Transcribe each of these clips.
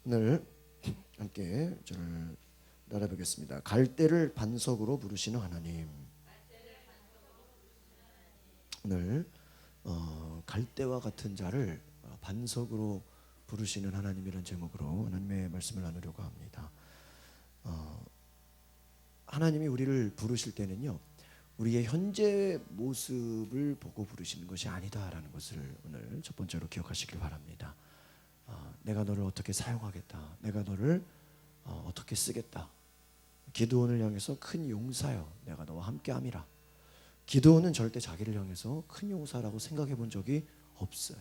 오늘 함께 저를 나눠보겠습니다. 갈대를 반석으로 부르시는 하나님. 오늘 갈대와 같은 자를 반석으로 부르시는 하나님이라는 제목으로 하나님의 말씀을 나누려고 합니다. 하나님이 우리를 부르실 때는요, 우리의 현재 모습을 보고 부르시는 것이 아니다라는 것을 오늘 첫 번째로 기억하시길 바랍니다. 내가 너를 어떻게 사용하겠다, 내가 너를 어떻게 쓰겠다. 기드온을 향해서 큰 용사여, 내가 너와 함께함이라. 기드온은 절대 자기를 향해서 큰 용사라고 생각해 본 적이 없어요.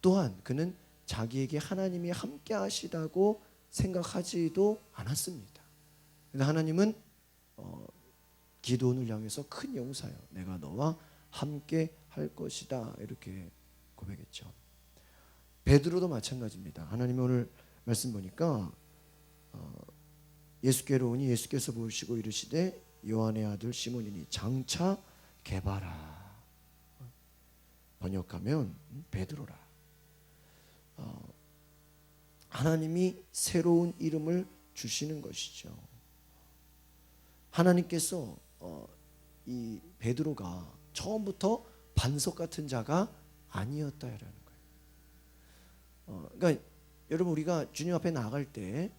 또한 그는 자기에게 하나님이 함께 하시다고 생각하지도 않았습니다. 근데 하나님은 기드온을 향해서 큰 용사여, 내가 너와 함께 할 것이다, 이렇게 고백했죠. 베드로도 마찬가지입니다. 하나님이 오늘 말씀 보니까 예수께로 오니 예수께서 보시고 이르시되 요한의 아들 시몬이니 장차 개바라. 번역하면 베드로라. 하나님이 새로운 이름을 주시는 것이죠. 하나님께서 이 베드로가 처음부터 반석 같은 자가 아니었다라는 거예요. 그러니까 여러분, 우리가 주님 앞에 나갈 때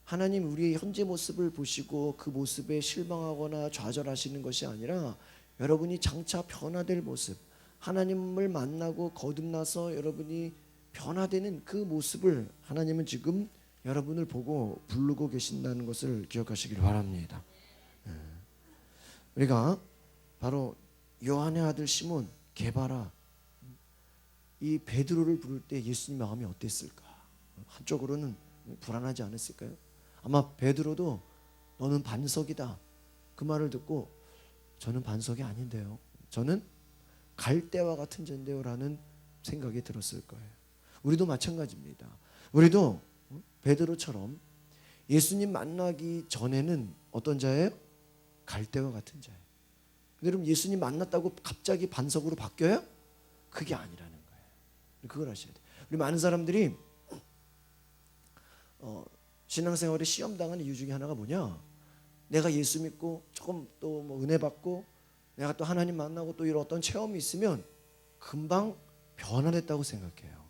하나님 우리의 현재 모습을 보시고 그 모습에 실망하거나 좌절하시는 것이 아니라 여러분이 장차 변화될 모습, 하나님을 만나고 거듭나서 여러분이 변화되는 그 모습을 하나님은 지금 여러분을 보고 부르고 계신다는 것을 기억하시길 바랍니다. 우리가 바로 요한의 아들 시몬, 게바라, 이 베드로를 부를 때 예수님 마음이 어땠을까? 한쪽으로는 불안하지 않았을까요? 아마 베드로도 너는 반석이다, 그 말을 듣고 저는 반석이 아닌데요, 저는 갈대와 같은 자인데요 라는 생각이 들었을 거예요. 우리도 마찬가지입니다. 우리도 베드로처럼 예수님 만나기 전에는 어떤 자예요? 갈대와 같은 자예요. 근데 여러분, 예수님 만났다고 갑자기 반석으로 바뀌어요? 그게 아니라는 거예요. 그걸 아셔야 돼요. 우리 많은 사람들이 신앙생활에 시험당하는 이유 중에 하나가 뭐냐? 내가 예수 믿고 조금 또 뭐 은혜 받고 내가 또 하나님 만나고 또 이런 어떤 체험이 있으면 금방 변화됐다고 생각해요.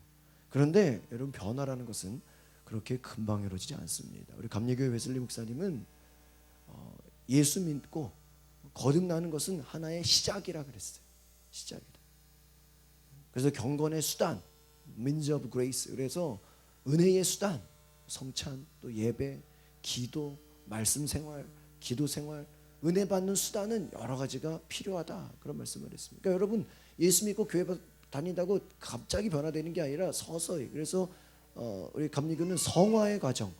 그런데 여러분, 변화라는 것은 그렇게 금방 이루어지지 않습니다. 우리 감리교회 웨슬리 목사님은 예수 믿고 거듭나는 것은 하나의 시작이라 그랬어요. 시작이다. 그래서 경건의 수단, means of grace, 그래서 은혜의 수단, 성찬, 또 예배, 기도, 말씀 생활, 기도 생활, 은혜 받는 수단은 여러 가지가 필요하다, 그런 말씀을 했습니다. 그러니까 여러분, 예수 믿고 교회 다닌다고 갑자기 변화되는 게 아니라 서서히. 그래서 우리 감리교는 성화의 과정,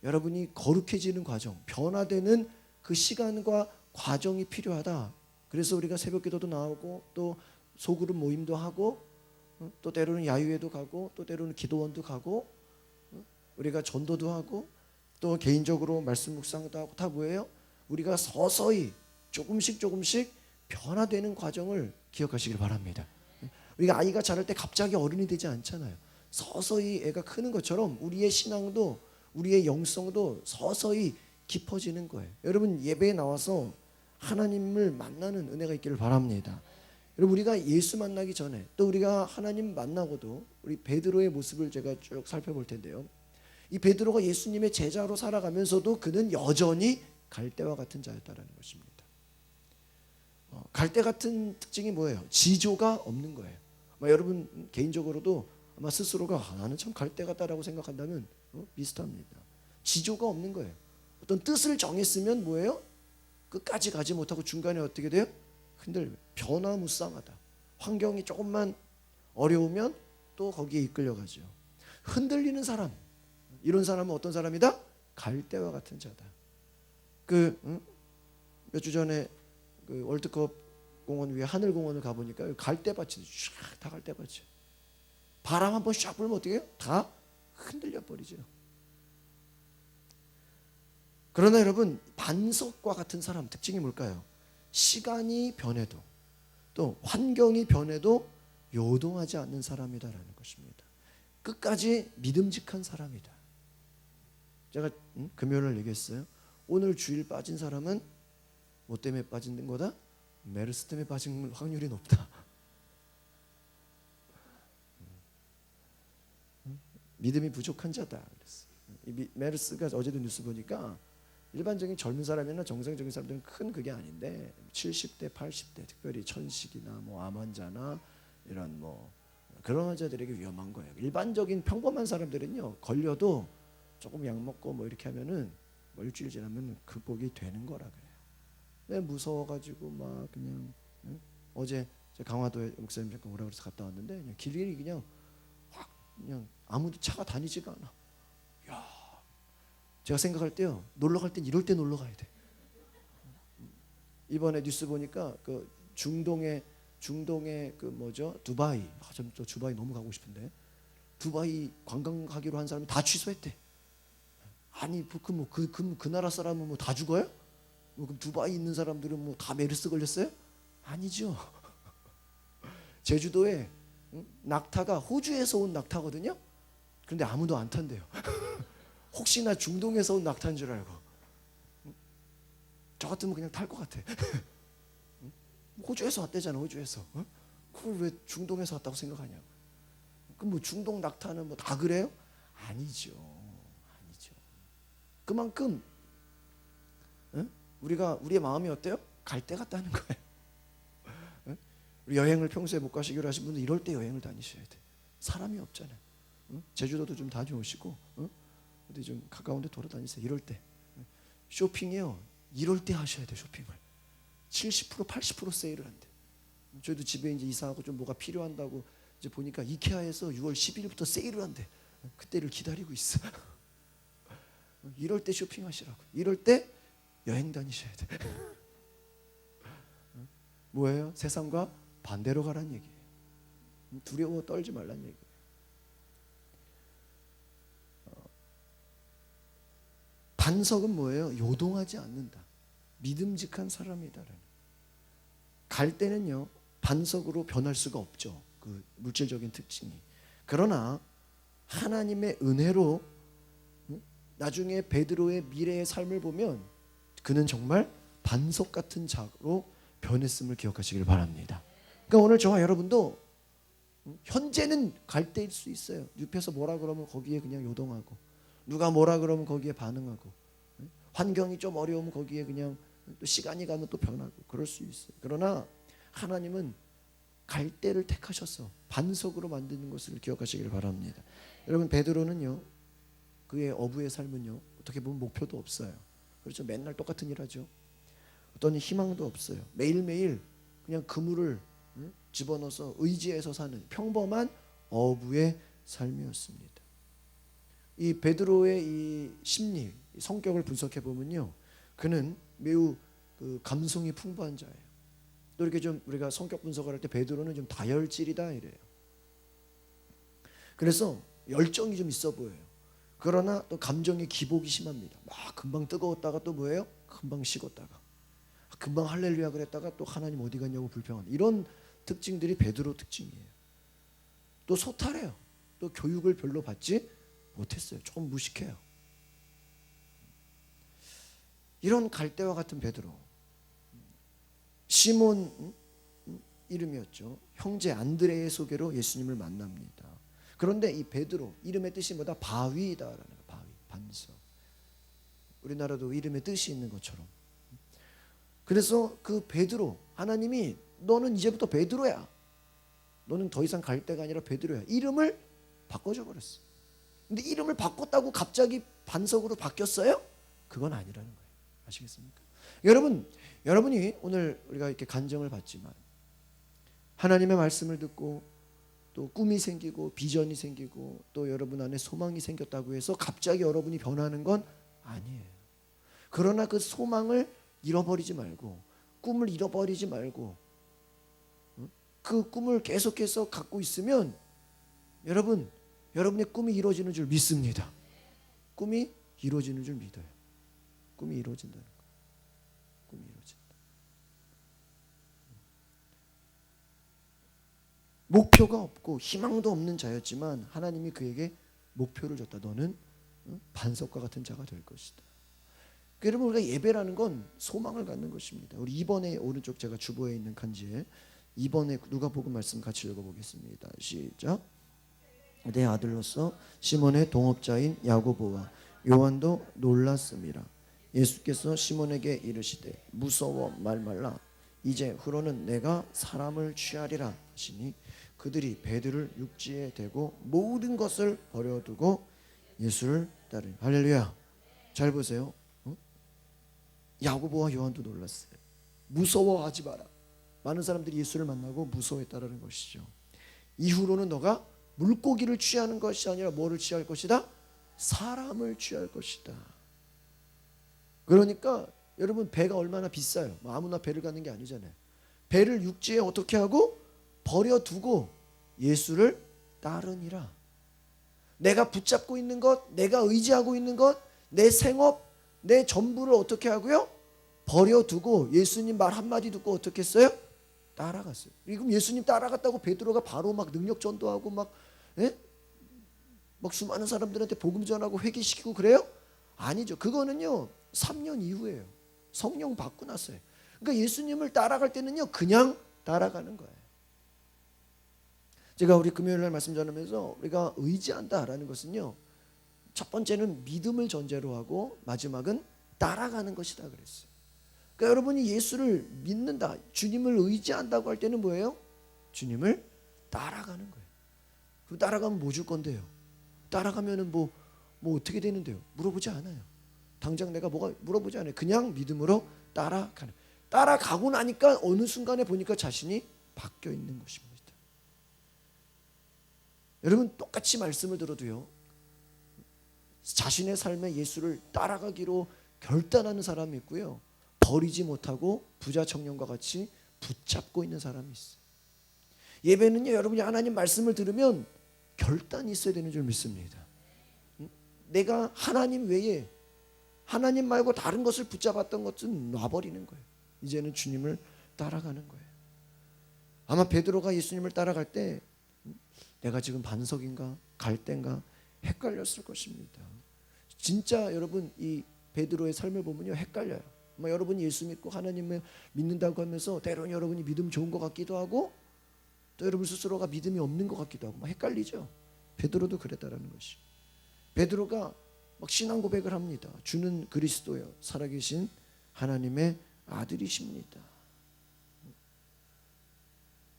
여러분이 거룩해지는 과정, 변화되는 그 시간과 과정이 필요하다. 그래서 우리가 새벽기도도 나오고 또 소그룹 모임도 하고 또 때로는 야유회도 가고 또 때로는 기도원도 가고 우리가 전도도 하고 또 개인적으로 말씀 묵상도 하고, 다 뭐예요? 우리가 서서히 조금씩 변화되는 과정을 기억하시길 바랍니다. 우리가 아이가 자랄 때 갑자기 어른이 되지 않잖아요. 서서히 애가 크는 것처럼 우리의 신앙도, 우리의 영성도 서서히 깊어지는 거예요. 여러분, 예배에 나와서 하나님을 만나는 은혜가 있기를 바랍니다. 여러분, 우리가 예수 만나기 전에 또 우리가 하나님 만나고도 우리 베드로의 모습을 제가 쭉 살펴볼 텐데요, 이 베드로가 예수님의 제자로 살아가면서도 그는 여전히 갈대와 같은 자였다라는 것입니다. 갈대 같은 특징이 뭐예요? 지조가 없는 거예요. 아마 여러분 개인적으로도 아마 스스로가 나는 참 갈대 같다라고 생각한다면 비슷합니다. 지조가 없는 거예요. 어떤 뜻을 정했으면 뭐예요? 끝까지 가지 못하고 중간에 어떻게 돼요? 흔들려요. 변화무쌍하다. 환경이 조금만 어려우면 또 거기에 이끌려가죠. 흔들리는 사람, 이런 사람은 어떤 사람이다? 갈대와 같은 자다. 몇 주 전에 그 월드컵 공원 위에 하늘공원을 가보니까 갈대밭이 다 갈대밭이에요. 바람 한번 샥 불면 어떻게 해요? 다 흔들려 버리죠. 그러나 여러분, 반석과 같은 사람 특징이 뭘까요? 시간이 변해도 또 환경이 변해도 요동하지 않는 사람이다라는 것입니다. 끝까지 믿음직한 사람이다. 제가 금요일날 얘기했어요. 오늘 주일 빠진 사람은 뭐 때문에 빠진 거다? 메르스 때문에 빠진 확률이 높다. 믿음이 부족한 자다 그랬어. 이 메르스가 어제도 뉴스 보니까 일반적인 젊은 사람이나 정상적인 사람들은 큰 그게 아닌데 70대, 80대 특별히 천식이나 뭐 암 환자나 이런 뭐 그런 환자들에게 위험한 거예요. 일반적인 평범한 사람들은요 걸려도 조금 약 먹고 뭐 이렇게 하면은 뭐 일주일 지나면 극복이 되는 거라 그래요. 근데 무서워가지고 막 그냥 어제 강화도에 목사님 잠깐 오라고 해서 갔다 왔는데 그냥 길이 그냥 확 그냥 아무도 차가 다니지가 않아. 야, 제가 생각할 때요 놀러 갈 땐 이럴 때 놀러 가야 돼. 이번에 뉴스 보니까 그 중동의 그 뭐죠 두바이 저 두바이 너무 가고 싶은데 두바이 관광 가기로 한 사람이 다 취소했대. 아니 그 나라 사람은 뭐 다 죽어요? 뭐 그럼 두바이 있는 사람들은 뭐 다 메르스 걸렸어요? 아니죠. 제주도에 낙타가 호주에서 온 낙타거든요. 그런데 아무도 안 탄대요. 혹시나 중동에서 온 낙타인 줄 알고. 저 같으면 그냥 탈 것 같아. 호주에서 왔대잖아. 호주에서. 그걸 왜 중동에서 왔다고 생각하냐고. 그럼 뭐 중동 낙타는 뭐 다 그래요? 아니죠. 그만큼 우리의 마음이 어때요? 갈 때 같다는 거예요. 우리 여행을 평소에 못 가시기로 하신 분은 이럴 때 여행을 다니셔야 돼. 사람이 없잖아요. 제주도도 좀 다녀오시고 어디 좀 가까운 데 돌아다니세요. 이럴 때 쇼핑이요 이럴 때 하셔야 돼. 쇼핑을 70% 80% 세일을 한대. 저희도 집에 이제 이사하고 좀 뭐가 필요한다고 이제 보니까 이케아에서 6월 10일부터 세일을 한대. 그때를 기다리고 있어. 이럴 때 쇼핑하시라고. 이럴 때 여행 다니셔야 돼. 뭐예요? 세상과 반대로 가라는 얘기예요. 두려워 떨지 말라는 얘기예요. 반석은 뭐예요? 요동하지 않는다. 믿음직한 사람이다라는. 갈 때는요 반석으로 변할 수가 없죠. 그 물질적인 특징이. 그러나 하나님의 은혜로 나중에 베드로의 미래의 삶을 보면 그는 정말 반석 같은 자로 변했음을 기억하시길 바랍니다. 그러니까 오늘 저와 여러분도 현재는 갈대일 수 있어요. 옆에서 뭐라 그러면 거기에 그냥 요동하고 누가 뭐라 그러면 거기에 반응하고 환경이 좀 어려우면 거기에 그냥 또 시간이 가면 또 변하고 그럴 수 있어요. 그러나 하나님은 갈대를 택하셔서 반석으로 만드는 것을 기억하시길 바랍니다. 여러분 베드로는요 그의 어부의 삶은요 어떻게 보면 목표도 없어요. 그렇죠. 맨날 똑같은 일 하죠. 어떤 희망도 없어요. 매일매일 그냥 그물을 집어넣어서 의지해서 사는 평범한 어부의 삶이었습니다. 이 베드로의 이 심리, 성격을 분석해 보면요, 그는 매우 그 감성이 풍부한 자예요. 또 이렇게 좀 우리가 성격 분석을 할 때 베드로는 좀 다혈질이다 이래요. 그래서 열정이 좀 있어 보여요. 그러나 또 감정의 기복이 심합니다. 막 금방 뜨거웠다가 또 뭐예요? 금방 식었다가 금방 할렐루야 그랬다가 또 하나님 어디 갔냐고 불평하는 이런 특징들이 베드로 특징이에요. 또 소탈해요. 또 교육을 별로 받지 못했어요. 조금 무식해요. 이런 갈대와 같은 베드로, 시몬 이름이었죠. 형제 안드레의 소개로 예수님을 만납니다. 그런데 이 베드로 이름의 뜻이 뭐다? 바위다라는 거예요. 바위, 반석. 우리나라도 이름의 뜻이 있는 것처럼. 그래서 그 베드로, 하나님이 너는 이제부터 베드로야. 너는 더 이상 갈대가 아니라 베드로야. 이름을 바꿔줘 버렸어. 근데 이름을 바꿨다고 갑자기 반석으로 바뀌었어요? 그건 아니라는 거예요. 아시겠습니까? 여러분이 오늘 우리가 이렇게 간증을 받지만 하나님의 말씀을 듣고 또 꿈이 생기고 비전이 생기고 또 여러분 안에 소망이 생겼다고 해서 갑자기 여러분이 변하는 건 아니에요. 그러나 그 소망을 잃어버리지 말고 꿈을 잃어버리지 말고 그 꿈을 계속해서 갖고 있으면 여러분의 꿈이 이루어지는 줄 믿습니다. 꿈이 이루어지는 줄 믿어요. 꿈이 이루어진다는 거. 꿈이 이루어진다. 목표가 없고 희망도 없는 자였지만 하나님이 그에게 목표를 줬다. 너는 반석과 같은 자가 될 것이다. 여러분, 우리가 예배라는 건 소망을 갖는 것입니다. 우리 2번에 오른쪽 제가 주보에 있는 칸지에 2번에 누가복음 말씀 같이 읽어보겠습니다. 시작. 내 아들로서 시몬의 동업자인 야고보와 요한도 놀랐음이라. 예수께서 시몬에게 이르시되 무서워 말 말라. 이제 후로는 내가 사람을 취하리라 하시니 그들이 베드로를 육지에 대고 모든 것을 버려두고 예수를 따르니. 할렐루야. 잘 보세요. 야고보와 요한도 놀랐어요. 무서워하지 마라. 많은 사람들이 예수를 만나고 무서워했다라는 것이죠. 이후로는 너가 물고기를 취하는 것이 아니라 뭐를 취할 것이다? 사람을 취할 것이다. 그러니까 여러분, 배가 얼마나 비싸요. 아무나 배를 가는 게 아니잖아요. 배를 육지에 어떻게 하고 버려두고 예수를 따르니라. 내가 붙잡고 있는 것, 내가 의지하고 있는 것, 내 생업, 내 전부를 어떻게 하고요? 버려두고 예수님 말 한마디 듣고 어떻게 했어요? 따라갔어요. 그럼 예수님 따라갔다고 베드로가 바로 막 능력 전도하고 막 수많은 사람들한테 복음 전하고 회개시키고 그래요? 아니죠. 그거는요 3년 이후에요. 성령 받고 났어요. 그러니까 예수님을 따라갈 때는요 그냥 따라가는 거예요. 제가 우리 금요일 날 말씀 전하면서 우리가 의지한다라는 것은요, 첫 번째는 믿음을 전제로 하고 마지막은 따라가는 것이다 그랬어요. 그러니까 여러분이 예수를 믿는다, 주님을 의지한다고 할 때는 뭐예요? 주님을 따라가는 거예요. 그럼 따라가면 뭐 줄 건데요? 따라가면은 뭐 어떻게 되는데요? 물어보지 않아요. 당장 내가 뭐가 물어보지 않아요. 그냥 믿음으로 따라가는. 따라가고 나니까 어느 순간에 보니까 자신이 바뀌어 있는 것입니다. 여러분, 똑같이 말씀을 들어도요, 자신의 삶에 예수를 따라가기로 결단하는 사람이 있고요, 버리지 못하고 부자 청년과 같이 붙잡고 있는 사람이 있어요. 예배는요, 여러분이 하나님 말씀을 들으면 결단이 있어야 되는 줄 믿습니다. 내가 하나님 외에, 하나님 말고 다른 것을 붙잡았던 것은 놔버리는 거예요. 이제는 주님을 따라가는 거예요. 아마 베드로가 예수님을 따라갈 때 내가 지금 반석인가 갈대인가 헷갈렸을 것입니다. 진짜 여러분, 이 베드로의 삶을 보면요 헷갈려요. 여러분이 예수 믿고 하나님을 믿는다고 하면서 때로는 여러분이 믿음 좋은 것 같기도 하고 또 여러분 스스로가 믿음이 없는 것 같기도 하고 헷갈리죠. 베드로도 그랬다라는 것이. 베드로가 막 신앙 고백을 합니다. 주는 그리스도요 살아계신 하나님의 아들이십니다.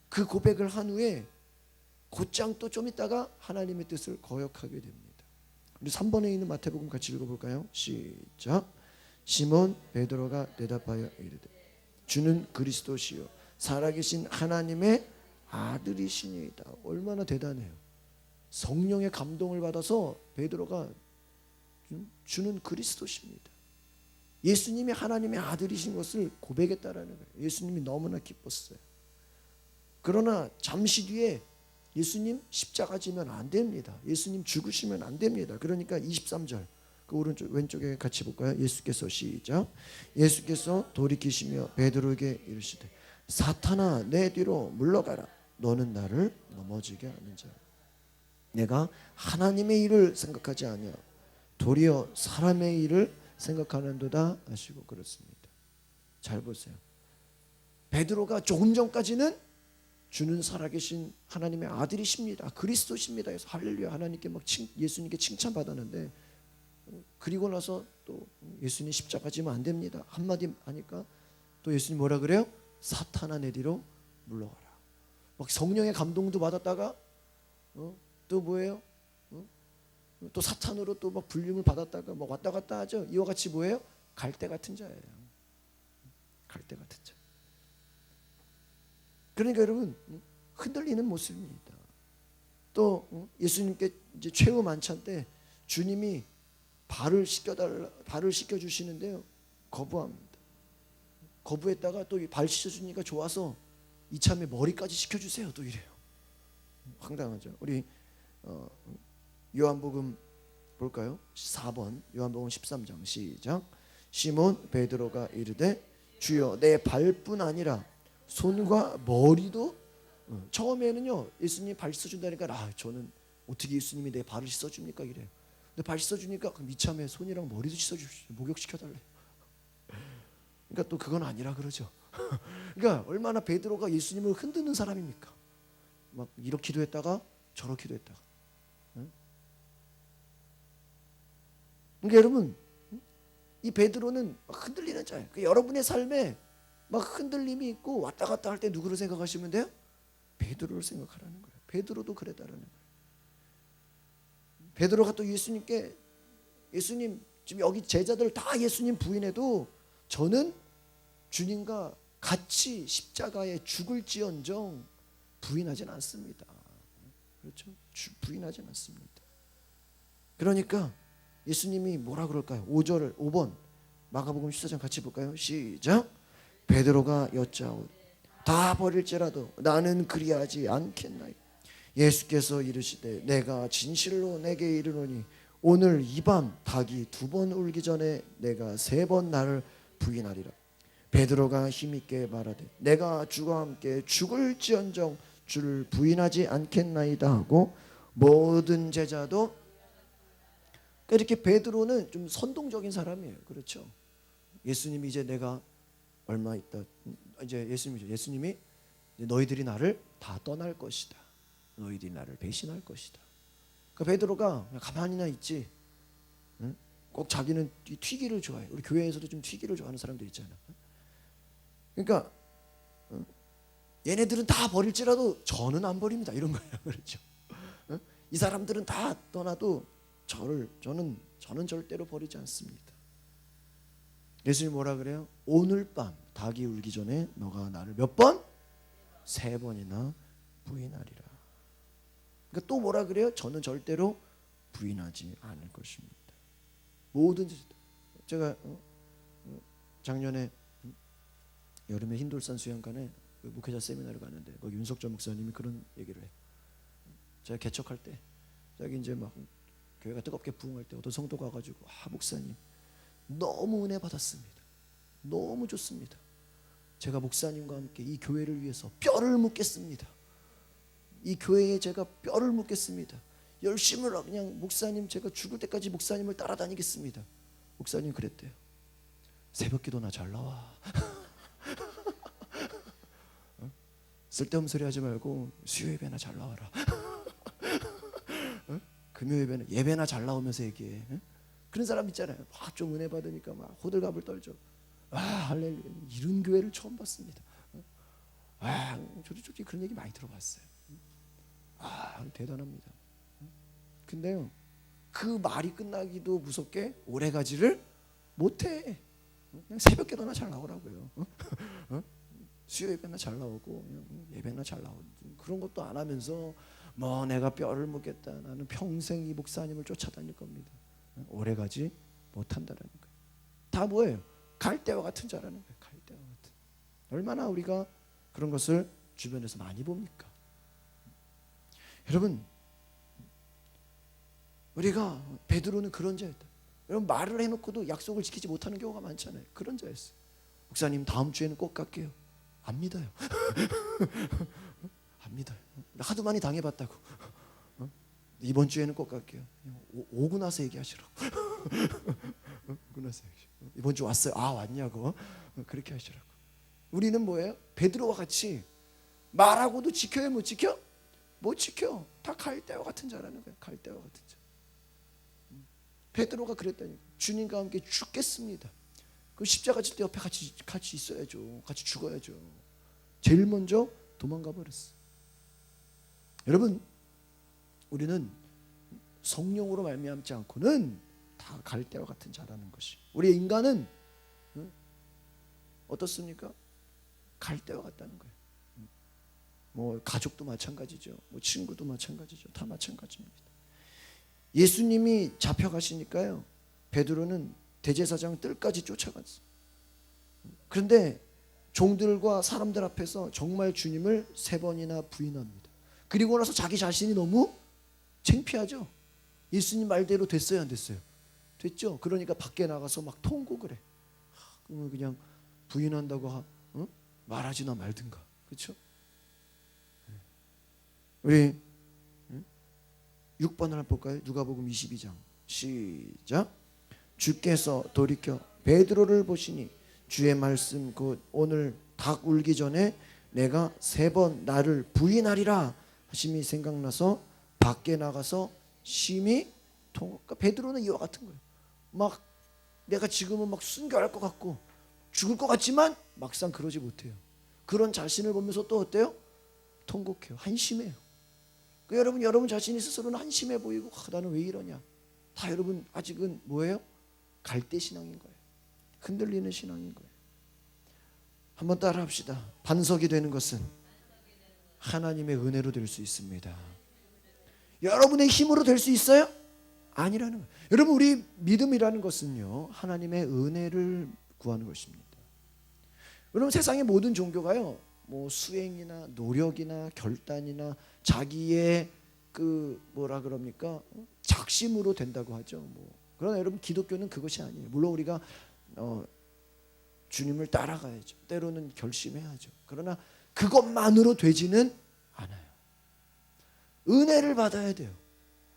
그 고백을 한 후에 곧장 또 좀 있다가 하나님의 뜻을 거역하게 됩니다. 우리 3번에 있는 마태복음 같이 읽어볼까요? 시작. 시몬 베드로가 대답하여 이르되 주는 그리스도시요 살아계신 하나님의 아들이시니이다. 얼마나 대단해요. 성령의 감동을 받아서 베드로가 주는 그리스도십니다. 예수님이 하나님의 아들이신 것을 고백했다라는 거예요. 예수님이 너무나 기뻤어요. 그러나 잠시 뒤에 예수님 십자가 지면 안 됩니다. 예수님 죽으시면 안 됩니다. 그러니까 23절 그 오른쪽 왼쪽에 같이 볼까요? 예수께서 시작. 예수께서 돌이키시며 베드로에게 이르시되 사탄아 내 뒤로 물러가라. 너는 나를 넘어지게 하는 자라. 내가 하나님의 일을 생각하지 아니하 도리어 사람의 일을 생각하는도다 하시고 그렇습니다. 잘 보세요. 베드로가 조금 전까지는 주는 살아계신 하나님의 아들이십니다. 그리스도십니다. 그래서 할렐루야 하나님께 막 예수님께 칭찬받았는데 그리고 나서 또 예수님 십자가 지면 안 됩니다. 한마디 하니까 또 예수님 뭐라 그래요? 사탄아 내 뒤로 물러가라. 막 성령의 감동도 받았다가 또 뭐예요? 또 사탄으로 또 막 불림을 받았다가 막 왔다 갔다 하죠. 이와 같이 뭐예요? 갈대 같은 자예요. 갈대 같은 자. 그러니까 여러분 흔들리는 모습입니다. 또 예수님께 이제 최후 만찬 때 주님이 발을 씻겨 주시는데요. 거부합니다. 거부했다가 또 발 씻어 주니까 좋아서 이참에 머리까지 씻겨 주세요. 또 이래요. 황당하죠. 우리 요한복음 볼까요? 4번 요한복음 13장 시작. 시몬 베드로가 이르되 주여 내 발뿐 아니라 손과 머리도 처음에는요 예수님이 발 씻어준다니까 저는 어떻게 예수님이 내 발을 씻어줍니까 이래요. 근데 발 씻어주니까 그럼 이참에 손이랑 머리도 씻어주십시오. 목욕시켜달래요. 그러니까 또 그건 아니라 그러죠. 그러니까 얼마나 베드로가 예수님을 흔드는 사람입니까? 막 이렇기도 했다가 저렇기도 했다가. 그러니까 여러분 이 베드로는 흔들리는 자예요. 그러니까 여러분의 삶에 막 흔들림이 있고 왔다 갔다 할 때 누구를 생각하시면 돼요? 베드로를 생각하라는 거예요. 베드로도 그랬다라는 거예요. 베드로가 또 예수님께 예수님 지금 여기 제자들 다 예수님 부인해도 저는 주님과 같이 십자가에 죽을지언정 부인하진 않습니다. 그렇죠? 부인하진 않습니다. 그러니까 예수님이 뭐라 그럴까요? 5번 마가복음 14장 같이 볼까요? 시작. 베드로가 여짜오 다 버릴지라도 나는 그리하지 않겠나요? 예수께서 이르시되 내가 진실로 내게 이르노니 오늘 이 밤 닭이 2번 울기 전에 내가 3번 나를 부인하리라. 베드로가 힘있게 말하되 내가 주와 함께 죽을지언정 주를 부인하지 않겠나이다 하고 모든 제자도 이렇게 베드로는 좀 선동적인 사람이에요. 그렇죠? 예수님이 이제 내가 얼마 있다 이제 예수님이 너희들이 나를 다 떠날 것이다. 너희들이 나를 배신할 것이다. 그러니까 베드로가 그냥 가만히나 있지. 응? 꼭 자기는 튀기를 좋아해. 우리 교회에서도 좀 튀기를 좋아하는 사람들 있잖아. 그러니까 얘네들은 다 버릴지라도 저는 안 버립니다. 이런 거예요. 그렇죠? 이 사람들은 다 떠나도 저는 절대로 버리지 않습니다. 예수님 뭐라 그래요? 오늘 밤 닭이 울기 전에 너가 나를 몇 번? 3번이나 부인하리라. 그러니까 또 뭐라 그래요? 저는 절대로 부인하지 않을 것입니다. 뭐든지. 제가 작년에 여름에 흰돌산 수영관에 목회자 세미나를 갔는데 거기 윤석철 목사님이 그런 얘기를 해요. 제가 개척할 때 저기 이제 막 교회가 뜨겁게 부흥할 때 어떤 성도가 가지고 목사님 너무 은혜 받았습니다. 너무 좋습니다. 제가 목사님과 함께 이 교회를 위해서 뼈를 묻겠습니다. 이 교회에 제가 뼈를 묻겠습니다. 열심히 그냥 목사님 제가 죽을 때까지 목사님을 따라다니겠습니다. 목사님 그랬대요. 새벽기도나 잘 나와. 쓸데없는 소리 하지 말고 수요 예배나 잘 나와라. 금요 예배는 예배나 잘 나오면서 얘기해. 그런 사람 있잖아요. 좀 은혜 받으니까 막 호들갑을 떨죠. 할렐루야. 이런 교회를 처음 봤습니다. 저도 솔직히 그런 얘기 많이 들어봤어요. 대단합니다. 근데요, 그 말이 끝나기도 무섭게 오래가지를 못해. 그냥 새벽 기도나 잘 나오라고요. 수요 예배나 잘 나오고 예배나 잘 나오고 그런 것도 안 하면서 뭐 내가 뼈를 묻겠다. 나는 평생 이 목사님을 쫓아다닐 겁니다. 오래가지 못한다는 거예요. 다 뭐예요? 갈대와 같은 자라는 거예요. 갈대와 같은. 얼마나 우리가 그런 것을 주변에서 많이 봅니까? 여러분, 우리가 베드로는 그런 자였다. 여러분 말을 해놓고도 약속을 지키지 못하는 경우가 많잖아요. 그런 자였어요. 목사님 다음 주에는 꼭 갈게요. 안 믿어요. 안 믿어요. 하도 많이 당해봤다고. 이번 주에는 꼭 갈게요. 오고 나서 얘기하시라고. 오고 나서 얘기하시라고. 이번 주 왔어요. 왔냐고. 그렇게 하시라고. 우리는 뭐예요? 베드로와 같이 말하고도 지켜요? 못 지켜? 못 지켜. 다 갈대와 같은 자라는 거예요. 갈대와 같은 자. 베드로가 그랬다니까. 주님과 함께 죽겠습니다. 그 십자가 질 때 옆에 같이 있어야죠. 같이 죽어야죠. 제일 먼저 도망가 버렸어. 여러분, 우리는 성령으로 말미암지 않고는 다 갈대와 같은 자라는 것이. 우리 인간은 어떻습니까? 갈대와 같다는 거예요. 뭐 가족도 마찬가지죠. 뭐 친구도 마찬가지죠. 다 마찬가지입니다. 예수님이 잡혀가시니까요. 베드로는 대제사장 뜰까지 쫓아갔어요. 그런데 종들과 사람들 앞에서 정말 주님을 3번이나 부인합니다. 그리고 나서 자기 자신이 너무 창피하죠. 예수님 말대로 됐어요, 안 됐어요? 됐죠. 그러니까 밖에 나가서 막 통곡을 해. 그냥 부인한다고 말하지나 말든가. 그렇죠? 우리 6번을 한번 볼까요? 누가복음 22장 시작. 주께서 돌이켜 베드로를 보시니 주의 말씀 곧 오늘 닭 울기 전에 내가 3번 나를 부인하리라 하심이 생각나서 밖에 나가서 심히 그러니까 베드로는 이와 같은 거예요. 막 내가 지금은 막 순교할 것 같고 죽을 것 같지만 막상 그러지 못해요. 그런 자신을 보면서 또 어때요? 통곡해요. 한심해요. 그러니까 여러분 자신이 스스로는 한심해 보이고 나는 왜 이러냐. 다 여러분 아직은 뭐예요? 갈대 신앙인 거예요. 흔들리는 신앙인 거예요. 한번 따라 합시다. 반석이 되는 것은 하나님의 은혜로 될 수 있습니다. 여러분의 힘으로 될 수 있어요? 아니라는 거예요. 여러분 우리 믿음이라는 것은요 하나님의 은혜를 구하는 것입니다. 여러분 세상의 모든 종교가요 뭐 수행이나 노력이나 결단이나 자기의 그 뭐라 그럽니까 작심으로 된다고 하죠. 뭐 그러나 여러분 기독교는 그것이 아니에요. 물론 우리가 주님을 따라가야죠. 때로는 결심해야죠. 그러나 그것만으로 되지는 않아요. 은혜를 받아야 돼요.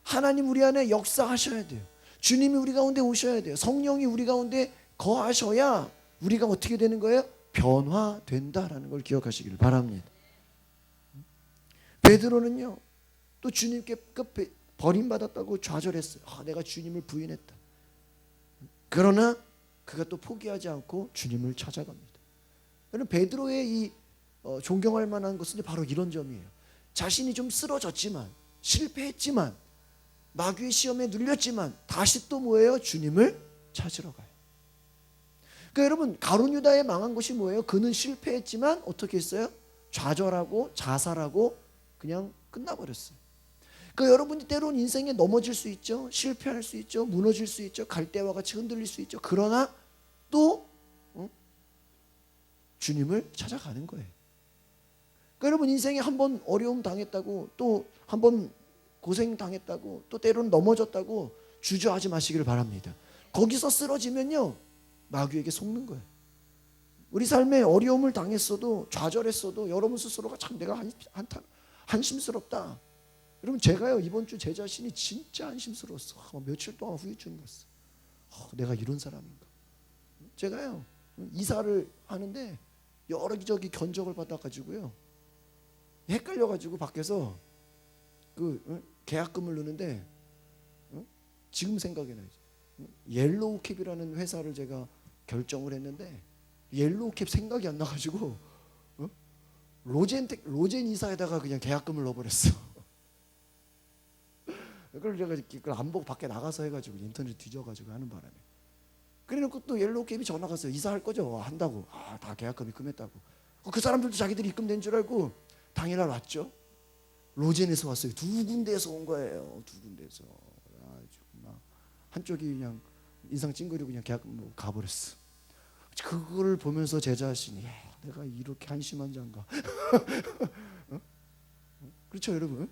하나님 우리 안에 역사하셔야 돼요. 주님이 우리 가운데 오셔야 돼요. 성령이 우리 가운데 거하셔야 우리가 어떻게 되는 거예요? 변화된다라는 걸 기억하시기를 바랍니다. 베드로는요 또 주님께 버림받았다고 좌절했어요. 내가 주님을 부인했다. 그러나 그가 또 포기하지 않고 주님을 찾아갑니다. 여러분 베드로의 이 존경할 만한 것은 바로 이런 점이에요. 자신이 좀 쓰러졌지만 실패했지만 마귀의 시험에 눌렸지만 다시 또 뭐예요? 주님을 찾으러 가요. 그러니까 여러분 가룟 유다의 망한 것이 뭐예요? 그는 실패했지만 어떻게 했어요? 좌절하고 자살하고 그냥 끝나버렸어요. 그러니까 여러분이 때로는 인생에 넘어질 수 있죠. 실패할 수 있죠. 무너질 수 있죠. 갈대와 같이 흔들릴 수 있죠. 그러나 또 주님을 찾아가는 거예요. 그러니까 여러분 인생에 한 번 어려움 당했다고 또 한 번 고생 당했다고 또 때로는 넘어졌다고 주저하지 마시기를 바랍니다. 거기서 쓰러지면요 마귀에게 속는 거예요. 우리 삶에 어려움을 당했어도 좌절했어도 여러분 스스로가 참 내가 한심스럽다. 여러분 제가요 이번 주 제 자신이 진짜 한심스러웠어. 며칠 동안 후유증이 갔어. 내가 이런 사람인가. 제가요 이사를 하는데 여기저기 견적을 받아가지고요 헷갈려가지고 밖에서 그 계약금을 넣는데 지금 생각이 나요. 옐로우캡이라는 회사를 제가 결정을 했는데 옐로우캡 생각이 안 나가지고 로젠 이사에다가 그냥 계약금을 넣어버렸어. 그걸 제가 그걸 안 보고 밖에 나가서 해가지고 인터넷 뒤져가지고 하는 바람에 그래놓고 또 옐로우캡이 전화가 왔어요. 이사할 거죠? 한다고. 다 계약금 입금했다고. 그 사람들도 자기들이 입금된 줄 알고 당일날 왔죠. 로젠에서 왔어요. 2군데에서 온 거예요. 2군데에서. 한쪽이 그냥 인상 찡그리고 그냥 계약금 가버렸어. 그걸 보면서 제 자신이 내가 이렇게 한심한 자인가. 그렇죠 여러분?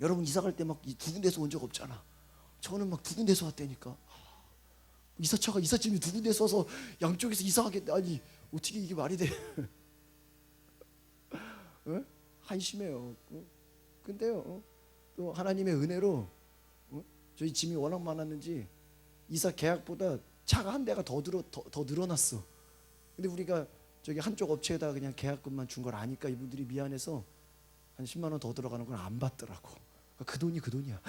여러분 이사 갈 때 막 2군데에서 온 적 없잖아. 저는 막 2군데에서 왔다니까. 이사차가 이삿짐이 2군데 서서 양쪽에서 이사하겠다. 아니 어떻게 이게 말이 돼? 한심해요. 근데요 또 하나님의 은혜로 저희 짐이 워낙 많았는지 이사 계약보다 차가 한 대가 더 늘어났어. 근데 우리가 저기 한쪽 업체에다 그냥 계약금만 준 걸 아니까 이분들이 미안해서 한 10만 원 더 들어가는 걸 안 받더라고. 그 돈이 그 돈이야.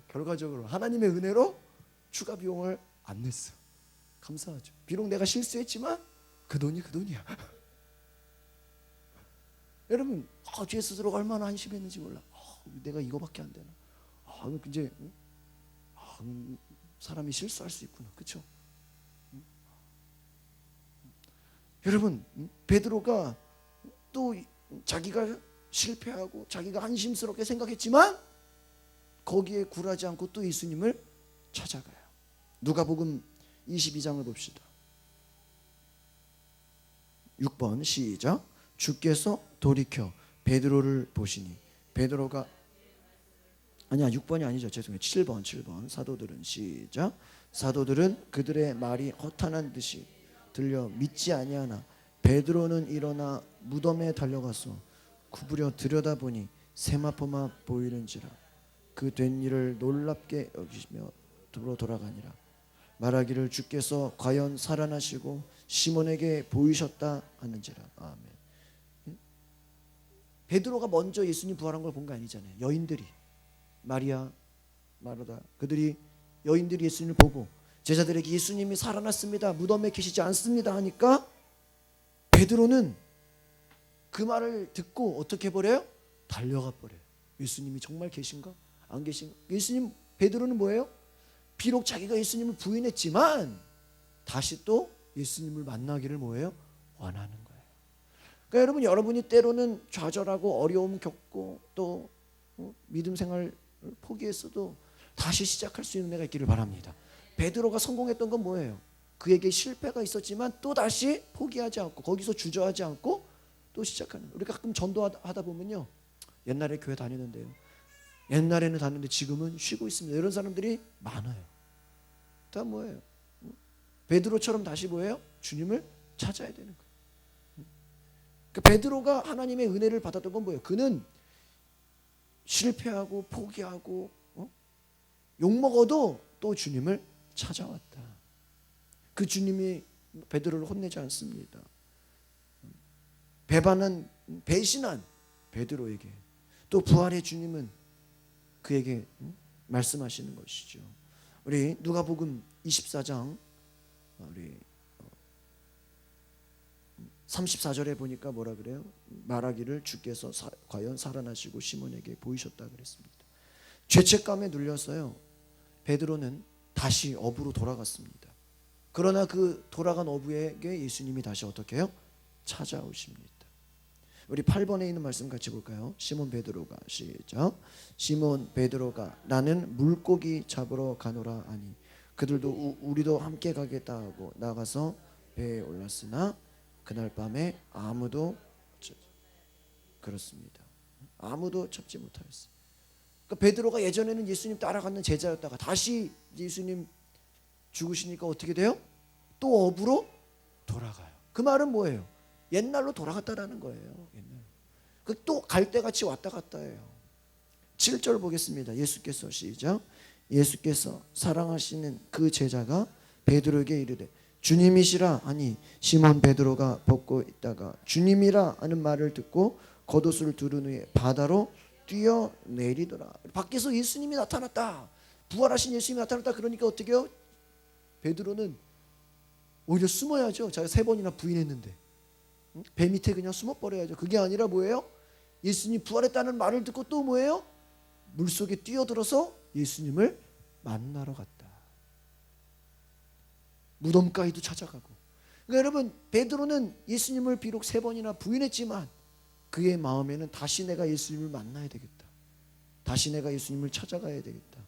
결과적으로 하나님의 은혜로 추가 비용을 안 냈어. 감사하죠. 비록 내가 실수했지만 그 돈이 그 돈이야. 여러분 제 스스로가 얼마나 한심했는지 몰라. 내가 이거밖에 안 되나. 이제 사람이 실수할 수 있구나. 그렇죠? 여러분 베드로가 또 자기가 실패하고 자기가 한심스럽게 생각했지만 거기에 굴하지 않고 또 예수님을 찾아가요. 누가복음 22장을 봅시다. 6번 시작. 주께서 돌이켜 베드로를 보시니 베드로가 아니야 6번이 아니죠. 죄송해요. 7번 사도들은 시작. 사도들은 그들의 말이 허탄한 듯이 들려 믿지 아니하나 베드로는 일어나 무덤에 달려가서 구부려 들여다보니 세마포만 보이는지라. 그 된 일을 놀랍게 여기며 집으로 돌아가니라. 말하기를 주께서 과연 살아나시고 시몬에게 보이셨다 하는지라. 아멘. 베드로가 먼저 예수님 부활한 걸 본 거 아니잖아요. 여인들이, 마리아, 마르다, 그들이, 여인들이 예수님을 보고 제자들에게 예수님이 살아났습니다, 무덤에 계시지 않습니다 하니까 베드로는 그 말을 듣고 어떻게 버려요? 달려가 버려요. 예수님이 정말 계신가? 안 계신가? 예수님, 베드로는 뭐예요? 비록 자기가 예수님을 부인했지만 다시 또 예수님을 만나기를 뭐예요? 원하는 거예요. 그러니까 여러분, 여러분이 때로는 좌절하고 어려움 겪고 또 믿음 생활 포기했어도 다시 시작할 수 있는 애가 있기를 바랍니다. 베드로가 성공했던 건 뭐예요? 그에게 실패가 있었지만 또 다시 포기하지 않고 거기서 주저하지 않고 또 시작하는 거예요. 우리가 가끔 전도하다 보면요, 옛날에 교회 다니는데요, 옛날에는 다녔는데 지금은 쉬고 있습니다, 이런 사람들이 많아요. 다 뭐예요? 베드로처럼 다시 뭐예요? 주님을 찾아야 되는 거예요. 그러니까 베드로가 하나님의 은혜를 받았던 건 뭐예요? 그는 실패하고 포기하고 욕먹어도 또 주님을 찾아왔다. 그 주님이 베드로를 혼내지 않습니다. 배신한 베드로에게 또 부활의 주님은 그에게 말씀하시는 것이죠. 우리 누가복음 24장 우리 34절에 보니까 뭐라 그래요? 말하기를 주께서 과연 살아나시고 시몬에게 보이셨다 그랬습니다. 죄책감에 눌렸어요. 베드로는 다시 어부로 돌아갔습니다. 그러나 그 돌아간 어부에게 예수님이 다시 어떻게 해요? 찾아오십니다. 우리 8번에 있는 말씀 같이 볼까요? 시몬 베드로가, 시작. 시몬 베드로가 나는 물고기 잡으러 가노라 하니 그들도 우리도 함께 가겠다 하고 나가서 배에 올랐으나 그날 밤에 아무도 그렇습니다. 아무도 잡지 못하였어요. 그러니까 베드로가 예전에는 예수님 따라가는 제자였다가 다시 예수님 죽으시니까 어떻게 돼요? 또 어부로 돌아가요. 그 말은 뭐예요? 옛날로 돌아갔다라는 거예요. 또 갈대같이 왔다 갔다 해요. 7절 보겠습니다. 예수께서, 시작. 예수께서 사랑하시는 그 제자가 베드로에게 이르되 주님이시라 하니 시몬 베드로가 벗고 있다가 주님이라 하는 말을 듣고 겉옷을 두른 후에 바다로 뛰어내리더라. 밖에서 예수님이 나타났다, 부활하신 예수님이 나타났다 그러니까 어떻게 해요? 베드로는 오히려 숨어야죠. 자기가 3번이나 부인했는데 배 밑에 그냥 숨어버려야죠. 그게 아니라 뭐예요? 예수님 부활했다는 말을 듣고 또 뭐예요? 물속에 뛰어들어서 예수님을 만나러 갔다. 무덤가에도 찾아가고. 그러니까 여러분, 베드로는 예수님을 비록 3번이나 부인했지만 그의 마음에는 다시 내가 예수님을 만나야 되겠다, 다시 내가 예수님을 찾아가야 되겠다.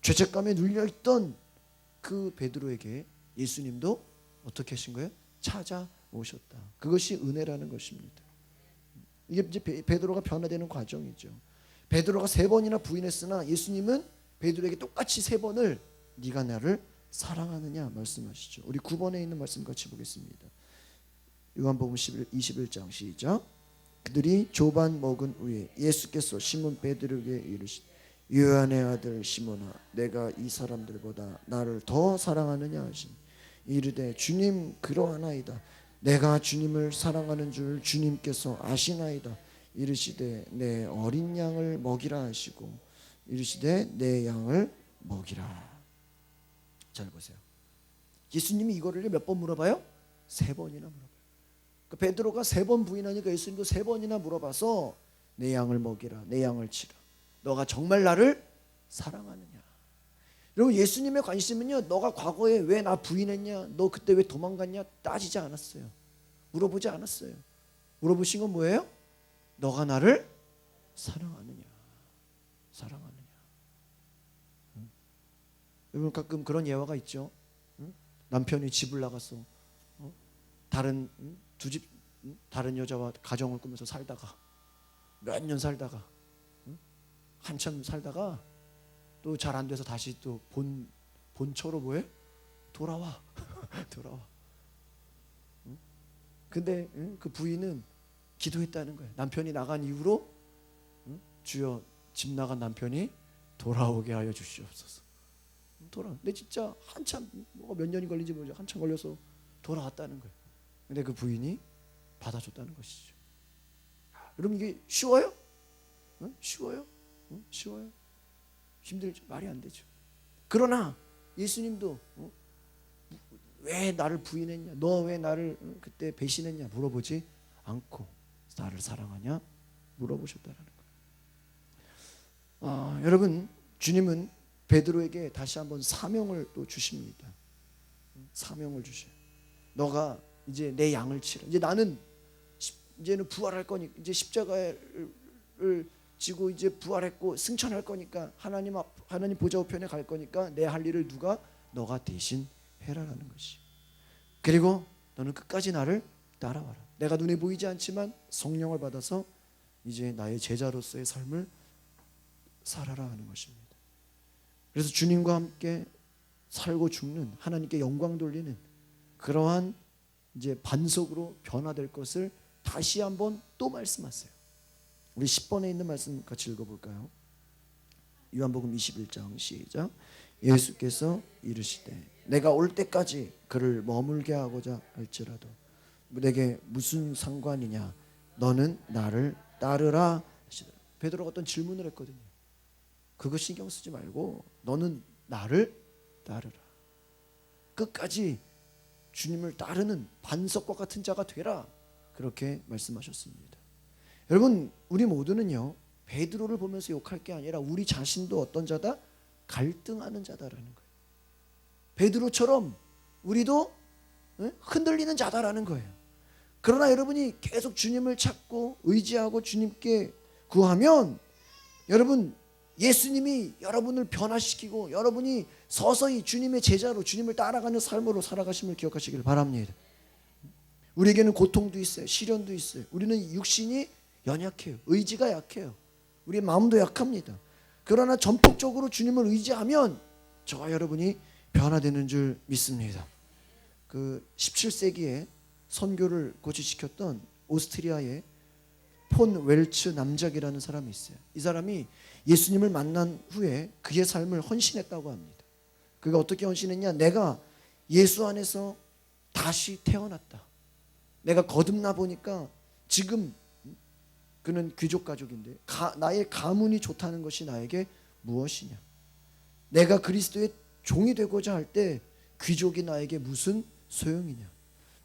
죄책감에 눌려있던 그 베드로에게 예수님도 어떻게 하신 거예요? 찾아오셨다. 그것이 은혜라는 것입니다. 이게 이제 베드로가 변화되는 과정이죠. 베드로가 3번이나 부인했으나 예수님은 베드로에게 똑같이 3번을 네가 나를 사랑하느냐 말씀하시죠. 우리 9번에 있는 말씀 같이 보겠습니다. 요한복음 21장, 시작. 그들이 조반 먹은 후에 예수께서 시몬 베드로에게 이르시되 요한의 아들 시몬아, 내가 이 사람들보다 나를 더 사랑하느냐 하시니 이르되 주님 그러하나이다. 내가 주님을 사랑하는 줄 주님께서 아시나이다. 이르시되 내 어린 양을 먹이라 하시고 이르시되 내 양을 먹이라. 잘 보세요. 예수님이 이거를 몇 번 물어봐요? 3번이나 물어봐요. 그 베드로가 3번 부인하니까 예수님도 3번이나 물어봐서 내 양을 먹이라, 내 양을 치라. 너가 정말 나를 사랑하느냐. 여러분, 예수님의 관심은요, 너가 과거에 왜 나 부인했냐, 너 그때 왜 도망갔냐 따지지 않았어요. 물어보지 않았어요. 물어보신 건 뭐예요? 너가 나를 사랑하느냐, 사랑하느냐. 여러분, 가끔 그런 예화가 있죠. 남편이 집을 나가서 다른 다른 여자와 가정을 꾸면서 살다가 몇 년 살다가 한참 살다가 또 잘 안 돼서 다시 또 본처로 뭐해? 돌아와. 돌아와. 근데 그 부인은 기도했다는 거예요. 남편이 나간 이후로 주여 집 나간 남편이 돌아오게 하여 주시옵소서. 근데 진짜 한참 몇 년이 걸린지 모르죠. 한참 걸려서 돌아왔다는 거예요. 근데 그 부인이 받아줬다는 것이죠. 여러분 이게 쉬워요? 쉬워요? 쉬워요? 힘들죠. 말이 안 되죠. 그러나 예수님도 왜 나를 부인했냐? 너 왜 나를 그때 배신했냐? 물어보지 않고 나를 사랑하냐? 물어보셨다는 거예요. 여러분 주님은 베드로에게 다시 한번 사명을 또 주십니다. 사명을 주셔요. 너가 이제 내 양을 치라. 이제 나는 이제는 부활할 거니까 이제 십자가를 지고 이제 부활했고 승천할 거니까 하나님 보좌 우편에 갈 거니까 내 할 일을 너가 대신 해라라는 것이. 그리고 너는 끝까지 나를 따라와라. 내가 눈에 보이지 않지만 성령을 받아서 이제 나의 제자로서의 삶을 살아라 하는 것입니다. 그래서 주님과 함께 살고 죽는, 하나님께 영광 돌리는 그러한 이제 반석으로 변화될 것을 다시 한번 또 말씀하세요. 우리 10번에 있는 말씀 같이 읽어볼까요? 요한복음 21장 시작. 예수께서 이르시되 내가 올 때까지 그를 머물게 하고자 할지라도 내게 무슨 상관이냐? 너는 나를 따르라 하시더라. 베드로가 어떤 질문을 했거든요. 그거 신경 쓰지 말고 너는 나를 따르라. 끝까지 주님을 따르는 반석과 같은 자가 되라. 그렇게 말씀하셨습니다. 여러분 우리 모두는요 베드로를 보면서 욕할 게 아니라 우리 자신도 어떤 자다? 갈등하는 자다라는 거예요. 베드로처럼 우리도 흔들리는 자다라는 거예요. 그러나 여러분이 계속 주님을 찾고 의지하고 주님께 구하면 여러분 예수님이 여러분을 변화시키고 여러분이 서서히 주님의 제자로 주님을 따라가는 삶으로 살아가심을 기억하시길 바랍니다. 우리에게는 고통도 있어요. 시련도 있어요. 우리는 육신이 연약해요. 의지가 약해요. 우리의 마음도 약합니다. 그러나 전폭적으로 주님을 의지하면 저와 여러분이 변화되는 줄 믿습니다. 그 17세기에 선교를 고치시켰던 오스트리아의 폰 웰츠 남작이라는 사람이 있어요. 이 사람이 예수님을 만난 후에 그의 삶을 헌신했다고 합니다. 그가 어떻게 헌신했냐? 내가 예수 안에서 다시 태어났다. 내가 거듭나 보니까 지금 그는 귀족 가족인데 나의 가문이 좋다는 것이 나에게 무엇이냐? 내가 그리스도의 종이 되고자 할 때 귀족이 나에게 무슨 소용이냐?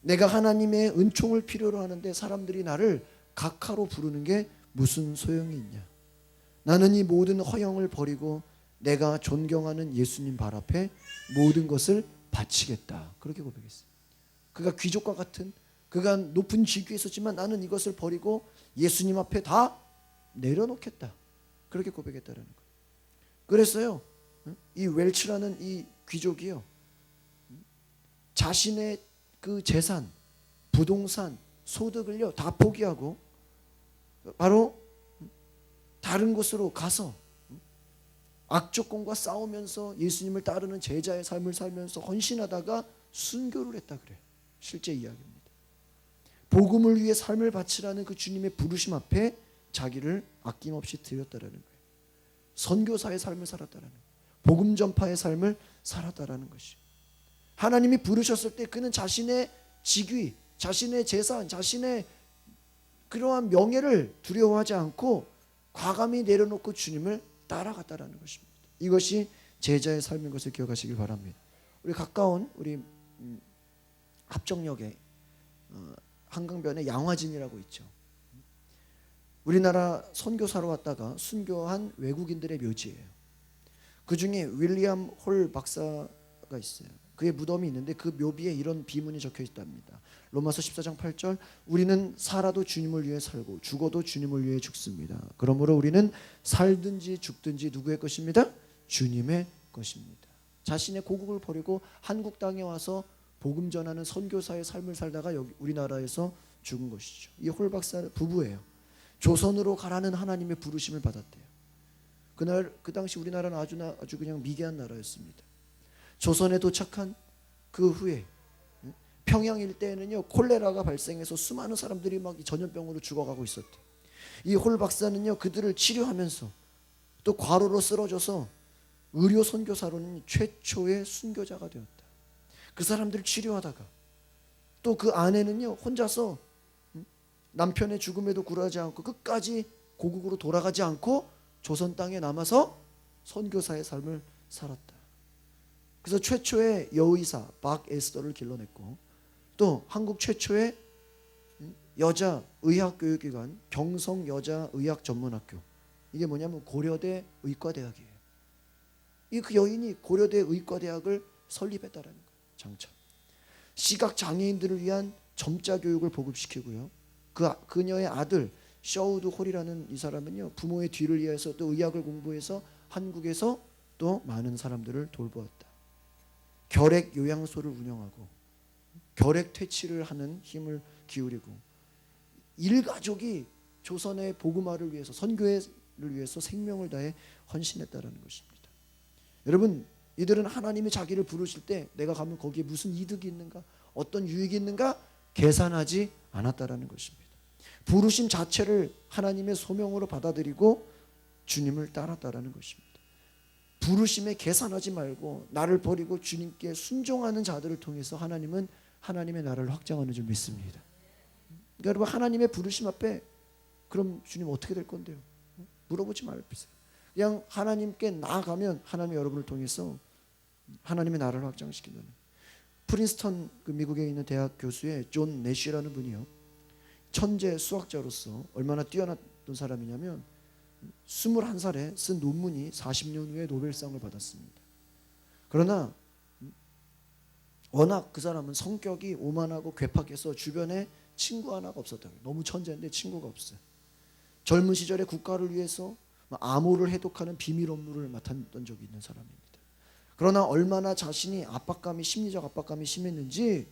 내가 하나님의 은총을 필요로 하는데 사람들이 나를 각하로 부르는 게 무슨 소용이 있냐? 나는 이 모든 허영을 버리고 내가 존경하는 예수님 발 앞에 모든 것을 바치겠다. 그렇게 고백했어요. 그가 귀족과 같은 그가 높은 직위에 있었지만 나는 이것을 버리고 예수님 앞에 다 내려놓겠다. 그렇게 고백했다라는 거예요. 그랬어요. 이 웰츠라는 이 귀족이요. 자신의 그 재산, 부동산, 소득을요 다 포기하고 바로 다른 곳으로 가서 악조건과 싸우면서 예수님을 따르는 제자의 삶을 살면서 헌신하다가 순교를 했다 그래요. 실제 이야기입니다. 복음을 위해 삶을 바치라는 그 주님의 부르심 앞에 자기를 아낌없이 드렸다라는 거예요. 선교사의 삶을 살았다라는 거예요. 복음 전파의 삶을 살았다라는 것이. 하나님이 부르셨을 때 그는 자신의 직위, 자신의 재산, 자신의 그러한 명예를 두려워하지 않고 과감히 내려놓고 주님을 따라갔다라는 것입니다. 이것이 제자의 삶인 것을 기억하시길 바랍니다. 우리 가까운 우리 합정역에 한강변에 양화진이라고 있죠. 우리나라 선교사로 왔다가 순교한 외국인들의 묘지예요. 그 중에 윌리엄 홀 박사가 있어요. 그의 무덤이 있는데 그 묘비에 이런 비문이 적혀 있답니다. 로마서 14장 8절 우리는 살아도 주님을 위해 살고 죽어도 주님을 위해 죽습니다. 그러므로 우리는 살든지 죽든지 누구의 것입니다? 주님의 것입니다. 자신의 고국을 버리고 한국 땅에 와서 복음 전하는 선교사의 삶을 살다가 여기 우리나라에서 죽은 것이죠. 이 홀 박사 부부예요. 조선으로 가라는 하나님의 부르심을 받았대요. 그 당시 우리나라는 아주 그냥 미개한 나라였습니다. 조선에 도착한 그 후에 평양 일대에는요 콜레라가 발생해서 수많은 사람들이 막 전염병으로 죽어가고 있었대. 이 홀 박사는요 그들을 치료하면서 또 과로로 쓰러져서 의료 선교사로는 최초의 순교자가 되었다. 그 사람들을 치료하다가 또 그 아내는요 혼자서 남편의 죽음에도 굴하지 않고 끝까지 고국으로 돌아가지 않고 조선 땅에 남아서 선교사의 삶을 살았다. 그래서 최초의 여의사 박에스더를 길러냈고 또 한국 최초의 여자 의학교육기관 경성여자의학전문학교, 이게 뭐냐면 고려대 의과대학이에요. 이 그 여인이 고려대 의과대학을 설립했다라는 거예요. 장차 시각 장애인들을 위한 점자 교육을 보급시키고요. 그녀의 아들 셔우드 홀이라는 이 사람은요 부모의 뒤를 이어서 또 의학을 공부해서 한국에서 또 많은 사람들을 돌보았다. 결핵 요양소를 운영하고 결핵 퇴치를 하는 힘을 기울이고 일가족이 조선의 복음화를 위해서 선교를 위해서 생명을 다해 헌신했다라는 것입니다. 여러분, 이들은 하나님이 자기를 부르실 때 내가 가면 거기에 무슨 이득이 있는가, 어떤 유익이 있는가 계산하지 않았다라는 것입니다. 부르심 자체를 하나님의 소명으로 받아들이고 주님을 따랐다라는 것입니다. 부르심에 계산하지 말고 나를 버리고 주님께 순종하는 자들을 통해서 하나님은 하나님의 나라를 확장하는 줄 믿습니다. 그러니까 여러분, 하나님의 부르심 앞에 그럼 주님 어떻게 될 건데요? 물어보지 말으세요. 그냥 하나님께 나아가면 하나님이 여러분을 통해서 하나님의 나라를 확장시킨다는. 프린스턴 그 미국에 있는 대학 교수의 존 내쉬라는 분이요, 천재 수학자로서 얼마나 뛰어났던 사람이냐면 21살에 쓴 논문이 40년 후에 노벨상을 받았습니다. 그러나 워낙 그 사람은 성격이 오만하고 괴팍해서 주변에 친구 하나가 없었다. 너무 천재인데 친구가 없어요. 젊은 시절에 국가를 위해서 암호를 해독하는 비밀 업무를 맡았던 적이 있는 사람입니다. 그러나 얼마나 자신이 압박감이, 심리적 압박감이 심했는지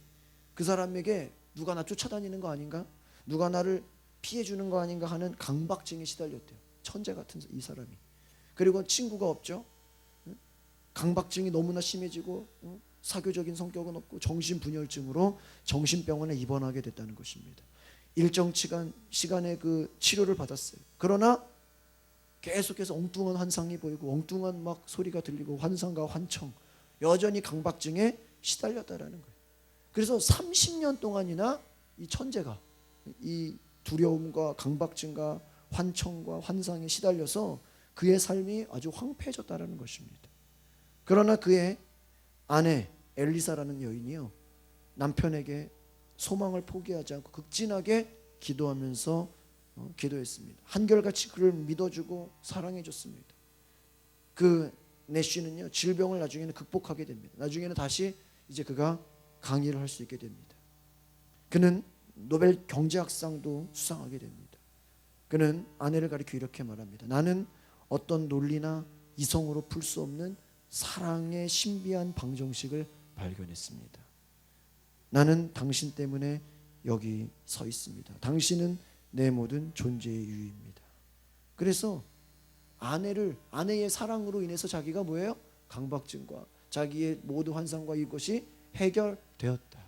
그 사람에게 누가 나 쫓아다니는 거 아닌가, 누가 나를 피해주는 거 아닌가 하는 강박증에 시달렸대요. 천재 같은 이 사람이. 그리고 친구가 없죠. 강박증이 너무나 심해지고 사교적인 성격은 없고 정신분열증으로 정신병원에 입원하게 됐다는 것입니다. 일정 시간의 그 치료를 받았어요. 그러나 계속해서 엉뚱한 환상이 보이고 엉뚱한 막 소리가 들리고 환상과 환청, 여전히 강박증에 시달렸다라는 거예요. 그래서 30년 동안이나 이 천재가 이 두려움과 강박증과 환청과 환상에 시달려서 그의 삶이 아주 황폐해졌다라는 것입니다. 그러나 그의 아내 엘리사라는 여인이요, 남편에게 소망을 포기하지 않고 극진하게 기도하면서 기도했습니다. 한결같이 그를 믿어주고 사랑해줬습니다. 그 내쉬는요 질병을 나중에는 극복하게 됩니다. 나중에는 다시 이제 그가 강의를 할 수 있게 됩니다. 그는 노벨 경제학상도 수상하게 됩니다. 그는 아내를 가리켜 이렇게 말합니다. 나는 어떤 논리나 이성으로 풀 수 없는 사랑의 신비한 방정식을 발견했습니다. 나는 당신 때문에 여기 서 있습니다. 당신은 내 모든 존재의 이유입니다. 그래서 아내의 사랑으로 인해서 자기가 뭐예요? 강박증과 자기의 모든 환상과 이것이 해결되었다.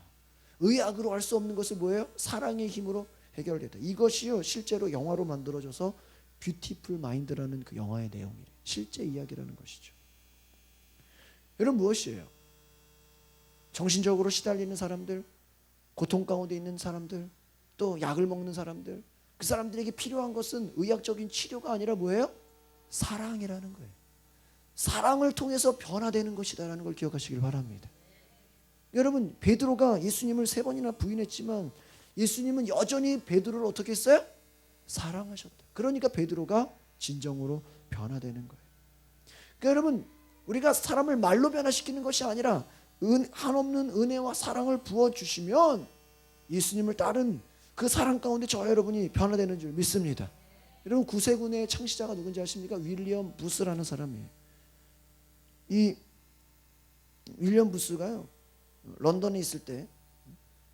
의학으로 할 수 없는 것을 뭐예요? 사랑의 힘으로 해결됐다. 이것이요 실제로 영화로 만들어져서 뷰티풀 마인드라는 그 영화의 내용이에요. 실제 이야기라는 것이죠. 여러분, 무엇이에요? 정신적으로 시달리는 사람들, 고통 가운데 있는 사람들, 또 약을 먹는 사람들, 그 사람들에게 필요한 것은 의학적인 치료가 아니라 뭐예요? 사랑이라는 거예요. 사랑을 통해서 변화되는 것이다라는 걸 기억하시길 바랍니다. 여러분, 베드로가 예수님을 3번이나 부인했지만 예수님은 여전히 베드로를 어떻게 했어요? 사랑하셨다. 그러니까 베드로가 진정으로 변화되는 거예요. 그러니까 여러분, 우리가 사람을 말로 변화시키는 것이 아니라 한없는 은혜와 사랑을 부어주시면 예수님을 따른 그 사랑 가운데 저와 여러분이 변화되는 줄 믿습니다. 여러분, 구세군의 창시자가 누군지 아십니까? 윌리엄 부스라는 사람이에요. 이 윌리엄 부스가요, 런던에 있을 때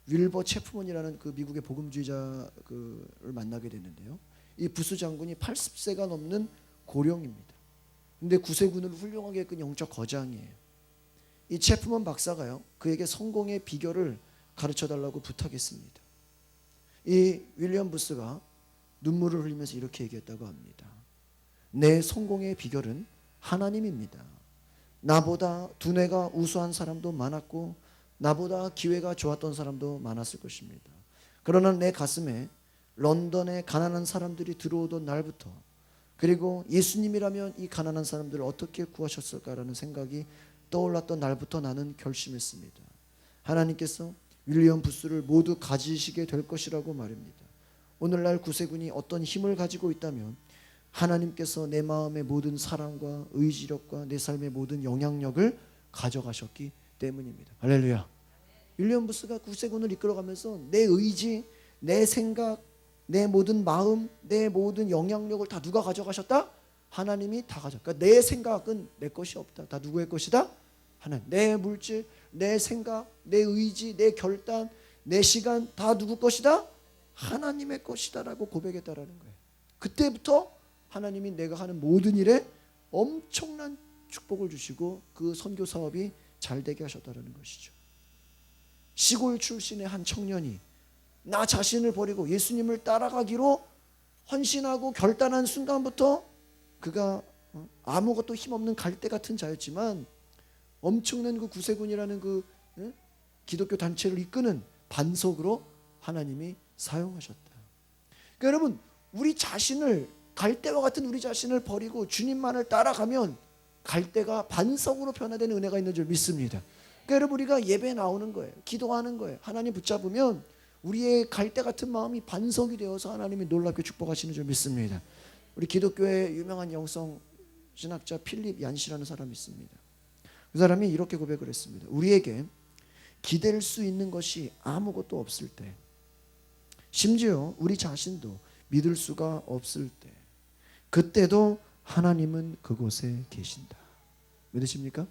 윌버 체프먼이라는 그 미국의 복음주의자를 만나게 됐는데요. 이 부스 장군이 80세가 넘는 고령입니다. 근데 구세군을 훌륭하게 이끈 영적 거장이에요. 이 체프먼 박사가요, 그에게 성공의 비결을 가르쳐달라고 부탁했습니다. 이 윌리엄 부스가 눈물을 흘리면서 이렇게 얘기했다고 합니다. 내 성공의 비결은 하나님입니다. 나보다 두뇌가 우수한 사람도 많았고 나보다 기회가 좋았던 사람도 많았을 것입니다. 그러나 내 가슴에 런던에 가난한 사람들이 들어오던 날부터, 그리고 예수님이라면 이 가난한 사람들을 어떻게 구하셨을까라는 생각이 떠올랐던 날부터 나는 결심했습니다. 하나님께서 윌리엄 부스를 모두 가지시게 될 것이라고 말입니다. 오늘날 구세군이 어떤 힘을 가지고 있다면 하나님께서 내 마음의 모든 사랑과 의지력과 내 삶의 모든 영향력을 가져가셨기 때문입니다. 할렐루야. 윌리엄 부스가 구세군을 이끌어가면서 내 의지, 내 생각, 내 모든 마음, 내 모든 영향력을 다 누가 가져가셨다? 하나님이 다 가져가. 그러니까 내 생각은 내 것이 없다. 다 누구의 것이다? 하나님. 내 물질, 내 생각, 내 의지, 내 결단, 내 시간 다 누구 것이다? 하나님의 것이다라고 고백했다라는 거예요. 그때부터 하나님이 내가 하는 모든 일에 엄청난 축복을 주시고 그 선교 사업이 잘 되게 하셨다라는 것이죠. 시골 출신의 한 청년이 나 자신을 버리고 예수님을 따라가기로 헌신하고 결단한 순간부터 그가 아무것도 힘없는 갈대 같은 자였지만 엄청난 그 구세군이라는 그 기독교 단체를 이끄는 반석으로 하나님이 사용하셨다. 그러니까 여러분, 우리 자신을, 갈대와 같은 우리 자신을 버리고 주님만을 따라가면 갈대가 반석으로 변화되는 은혜가 있는 줄 믿습니다. 그러니까 여러분, 우리가 예배 나오는 거예요. 기도하는 거예요. 하나님 붙잡으면 우리의 갈대 같은 마음이 반석이 되어서 하나님이 놀랍게 축복하시는 줄 믿습니다. 우리 기독교의 유명한 영성 신학자 필립 얀시라는 사람이 있습니다. 그 사람이 이렇게 고백을 했습니다. 우리에게 기댈 수 있는 것이 아무것도 없을 때, 심지어 우리 자신도 믿을 수가 없을 때, 그때도 하나님은 그곳에 계신다. 믿으십니까?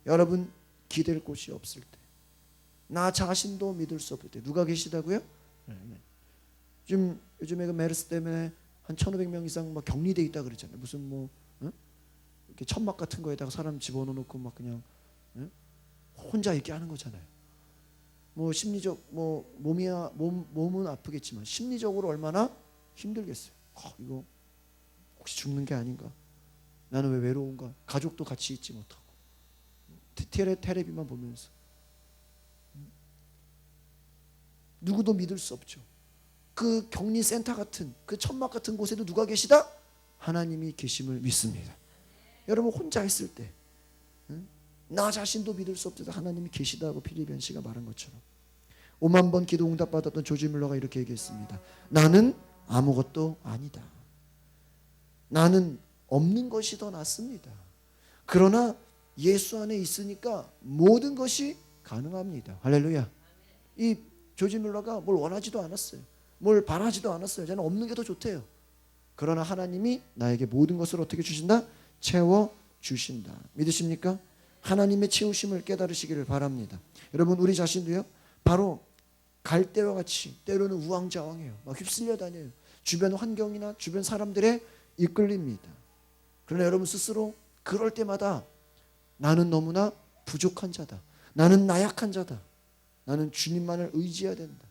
여러분, 기댈 곳이 없을 때, 나 자신도 믿을 수 없을 때 누가 계시다고요? 요즘에 그 메르스 때문에 한 1,500명 이상 막 격리돼 있다 그러잖아요. 무슨 뭐 이렇게 천막 같은 거에다가 사람 집어넣고 막 그냥 혼자 있게 하는 거잖아요. 뭐 심리적 몸은 아프겠지만 심리적으로 얼마나 힘들겠어요. 이거 혹시 죽는 게 아닌가? 나는 왜 외로운가? 가족도 같이 있지 못하고 테레비만 보면서 누구도 믿을 수 없죠. 그 격리센터 같은 그 천막 같은 곳에도 누가 계시다? 하나님이 계심을 믿습니다. 여러분, 혼자 있을 때 나 자신도 믿을 수 없을 때 하나님이 계시다고 필립 씨가 말한 것처럼 5만 번 기도 응답 받았던 조지 뮬러가 이렇게 얘기했습니다. 나는 아무것도 아니다. 나는 없는 것이 더 낫습니다. 그러나 예수 안에 있으니까 모든 것이 가능합니다. 할렐루야. 이 조지 뮬러가 뭘 원하지도 않았어요. 뭘 바라지도 않았어요. 저는 없는 게 더 좋대요. 그러나 하나님이 나에게 모든 것을 어떻게 주신다? 채워주신다. 믿으십니까? 하나님의 채우심을 깨달으시기를 바랍니다. 여러분, 우리 자신도요, 바로 갈대와 같이 때로는 우왕좌왕해요. 막 휩쓸려 다녀요. 주변 환경이나 주변 사람들에 이끌립니다. 그러나 여러분 스스로 그럴 때마다 나는 너무나 부족한 자다. 나는 나약한 자다. 나는 주님만을 의지해야 된다.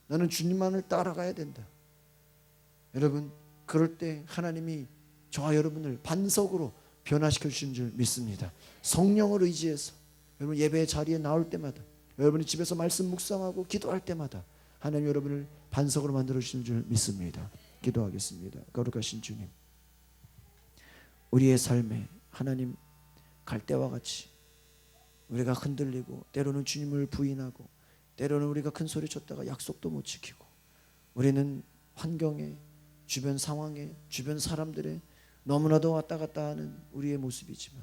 나는 주님만을 따라가야 된다. 여러분, 그럴 때 하나님이 저와 여러분을 반석으로 변화시켜 주시는 줄 믿습니다. 성령을 의지해서 여러분 예배 자리에 나올 때마다, 여러분이 집에서 말씀 묵상하고 기도할 때마다 하나님 여러분을 반석으로 만들어 주시는 줄 믿습니다. 기도하겠습니다. 거룩하신 주님, 우리의 삶에 하나님 갈대와 같이 우리가 흔들리고 때로는 주님을 부인하고 때로는 우리가 큰 소리 쳤다가 약속도 못 지키고 우리는 환경에, 주변 상황에, 주변 사람들의 너무나도 왔다 갔다 하는 우리의 모습이지만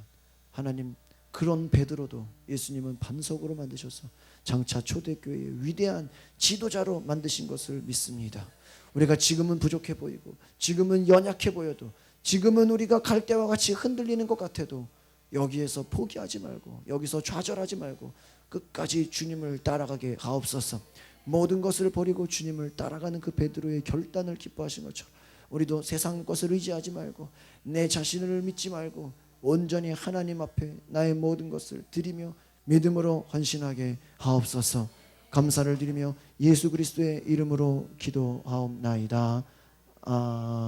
하나님, 그런 베드로도 예수님은 반석으로 만드셔서 장차 초대교회의 위대한 지도자로 만드신 것을 믿습니다. 우리가 지금은 부족해 보이고 지금은 연약해 보여도 지금은 우리가 갈대와 같이 흔들리는 것 같아도 여기에서 포기하지 말고 여기서 좌절하지 말고 끝까지 주님을 따라가게 하옵소서. 모든 것을 버리고 주님을 따라가는 그 베드로의 결단을 기뻐하신 것처럼 우리도 세상 것을 의지하지 말고 내 자신을 믿지 말고 온전히 하나님 앞에 나의 모든 것을 드리며 믿음으로 헌신하게 하옵소서. 감사를 드리며 예수 그리스도의 이름으로 기도하옵나이다.